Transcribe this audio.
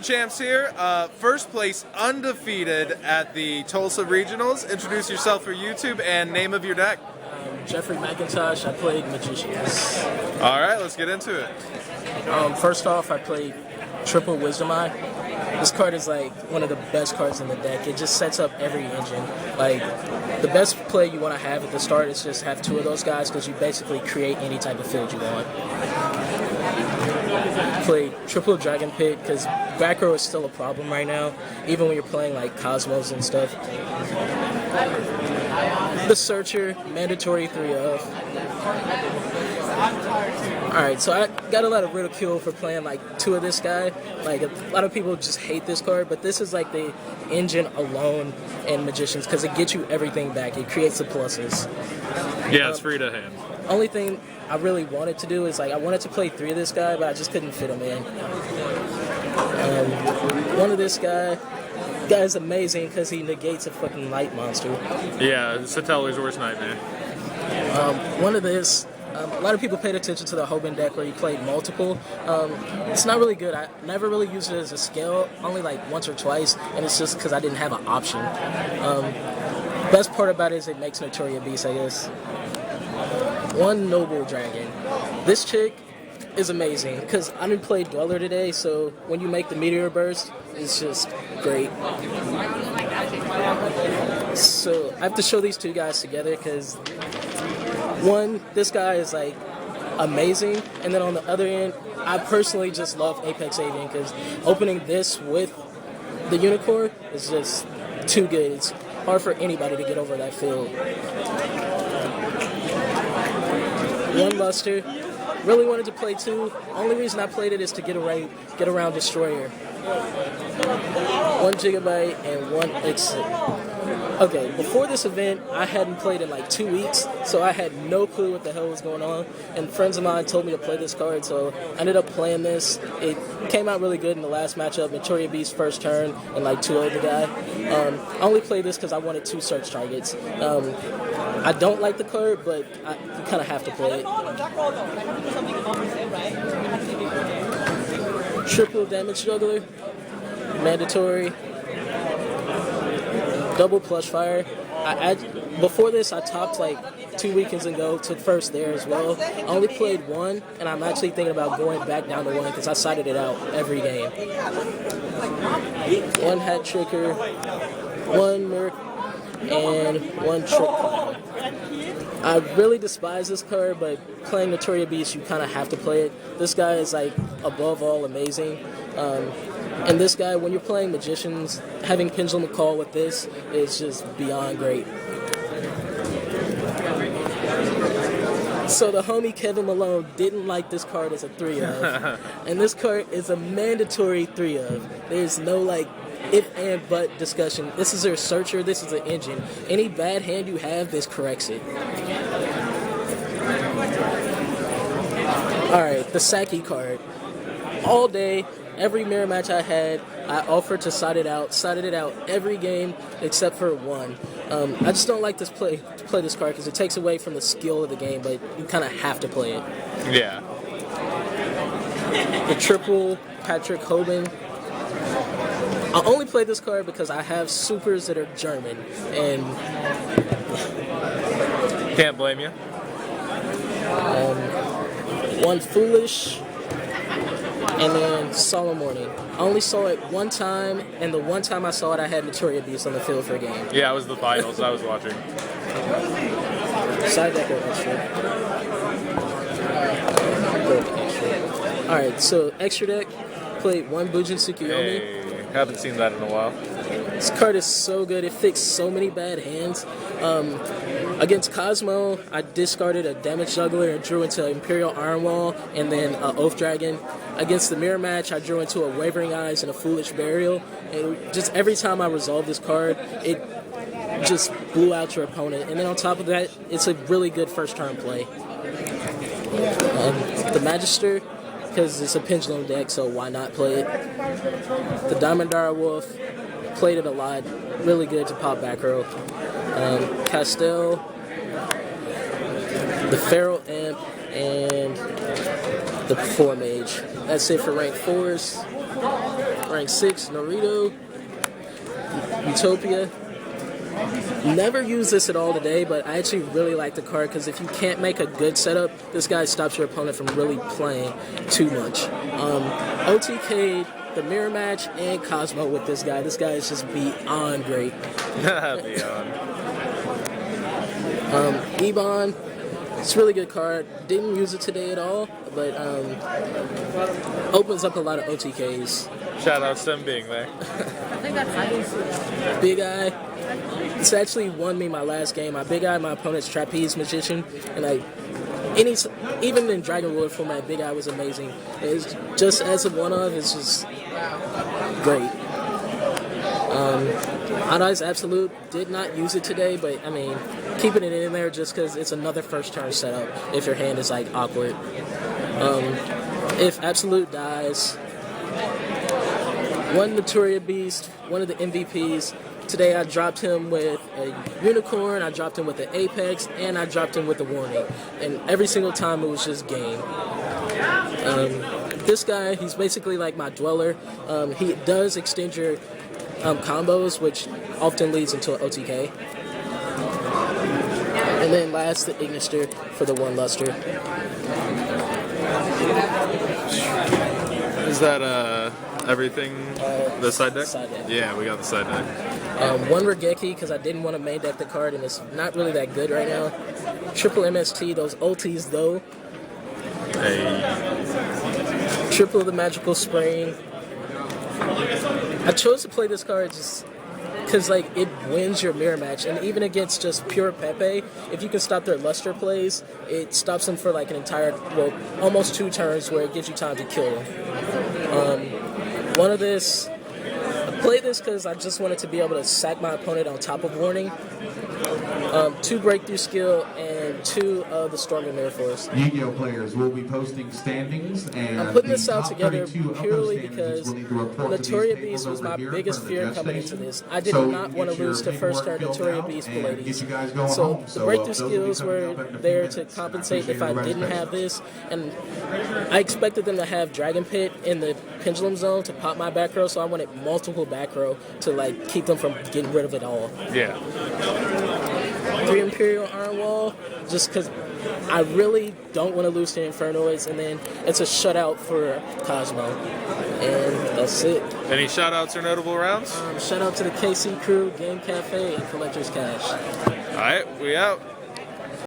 Champs here. First place undefeated at the Tulsa Regionals. Introduce yourself for YouTube and name of your deck. Jefferi Mcintosh. I played Magicians. All right, let's get into it. First off, I played Triple Wisdom Eye. This card is like one of the best cards in the deck. It just sets up every engine. Like, the best play you want to have at the start is just have two of those guys because you basically create any type of field you want. Played Triple Dragon Pit because back row is still a problem right now, even when you're playing like Cosmos and stuff. The Searcher, mandatory 3-of. Alright, so I got a lot of ridicule for playing like two of this guy. Like, a lot of people just hate this card, but this is like the engine alone in Magicians because it gets you everything back. It creates the pluses. Yeah, it's free to hand. Only thing I really wanted to do is like I wanted to play three of this guy, but I just couldn't fit him in. One of this guy's amazing because he negates a fucking light monster. Yeah, it's Satellar's worst nightmare. One of this, a lot of people paid attention to the Hoban deck where he played multiple. It's not really good. I never really used it as a skill, only like once or twice, and it's just because I didn't have an option. Best part about it is it makes Notoria Beast, I guess. One Noble Dragon. This chick is amazing because I didn't play Dweller today, so when you make the Meteor Burst, it's just great. So I have to show these two guys together because one, this guy is like amazing, and then on the other end, I personally just love Apex Avian because opening this with the Unicorn is just too good. It's hard for anybody to get over that field. One Luster. Really wanted to play two. Only reason I played it is to get around Destroyer. 1 Gigabyte and 1 Exit. Okay, before this event, I hadn't played in like 2 weeks, so I had no clue what the hell was going on. And friends of mine told me to play this card, so I ended up playing this. It came out really good in the last matchup. Notoria Beast first turn and like 2-0 the guy. I only played this because I wanted 2 search targets. I don't like the card, but you kind of have to play it. Triple Damage Juggler, mandatory. Double Plush Fire. Before this, I topped like 2 weekends ago, took first there as well. I only played one, and I'm actually thinking about going back down to 1 because I sided it out every game. 1 Hat Tricker, 1 Merc, and 1 Trick Clown. I really despise this card, but playing Notoria Beast, you kind of have to play it. This guy is like above all amazing. And this guy, when you're playing Magicians, having Pendulum Call with this is just beyond great. So the homie Kevin Malone didn't like this card as a 3-of. And this card is a mandatory 3-of. There's no like if and but discussion. This is a Searcher, this is an engine. Any bad hand you have, this corrects it. Alright, the Saki card. All day, every mirror match I had, I offered to side it out every game except for one. I just don't like to play this card because it takes away from the skill of the game, but you kind of have to play it. Yeah. The Triple Patrick Hoban. I only play this card because I have supers that are German, and can't blame you. 1 Foolish. And then Solemn Warning. I only saw it one time, and the one time I saw it, I had Notoria Beast on the field for a game. Yeah, it was the finals I was watching. Side deck or extra? Alright, so extra deck, played 1 Bujinte Tsukuyomi. Hey, haven't seen that in a while. This card is so good, it fixed so many bad hands. Against Cosmo, I discarded a Damage Juggler and drew into Imperial Iron Wall and then Oath Dragon. Against the mirror match, I drew into a Wavering Eyes and a Foolish Burial. And just every time I resolved this card, it just blew out your opponent. And then on top of that, it's a really good first turn play. The Magister, because it's a Pendulum deck, so why not play it? The Diamondara Wolf, played it a lot. Really good to pop back row. Castell, the Feral Imp, and the Performage. That's it for rank 4s. Rank 6, Naruto, Utopia. Never used this at all today, but I actually really like the card because if you can't make a good setup, this guy stops your opponent from really playing too much. OTK'd the mirror match and Cosmo with this guy. This guy is just beyond great. Beyond. Ebon, it's a really good card. Didn't use it today at all, but opens up a lot of OTKs. Shout out to him being there. Big Eye. This actually won me my last game. I Big Eye my opponent's Trapeze Magician, and even in Dragon Lord format, Big Eye was amazing. It's just as a one-of, it's just great. Odd Eyes Absolute, did not use it today, but I mean, keeping it in there just because it's another first turn setup if your hand is like awkward. If Absolute dies, one Notoria Beast, one of the MVPs. Today I dropped him with a Unicorn, I dropped him with the Apex, and I dropped him with the Warning. And every single time it was just game. This guy, he's basically like my Dweller. He does extend your combos, which often leads into an OTK. And then last, the Ignister for the One Luster. Is that everything? The side deck? Side deck. Yeah, we got the side deck. One Regeki because I didn't want to main deck the card and it's not really that good right now. Triple MST, those ultis though. Hey. Triple the Magical Spring. I chose to play this card just because like it wins your mirror match, and even against just pure Pepe, if you can stop their Luster plays, it stops them for like an entire, well, almost 2 turns where it gives you time to kill them. One of this, I play this because I just wanted to be able to sack my opponent on top of Warning. 2 Breakthrough Skill and 2 of the Storm and Mirror Force. Yu-Gi-Oh players will be posting standings, and I'm putting this out together purely because Notoria Beast was my biggest fear coming into this. I did not want to lose to first turn Notoria Beast Pallades. So the breakthrough skills were there to compensate if I didn't have this, and I expected them to have Dragon Pit in the Pendulum Zone to pop my back row, so I wanted multiple back row to like keep them from getting rid of it all. Yeah. 3 Imperial Iron Wall, just because I really don't want to lose to Infernoids, and then it's a shutout for Cosmo. And that's it. Any shout outs or notable rounds? Shout out to the KC crew, Game Cafe, and Collector's Cash. Alright, we out.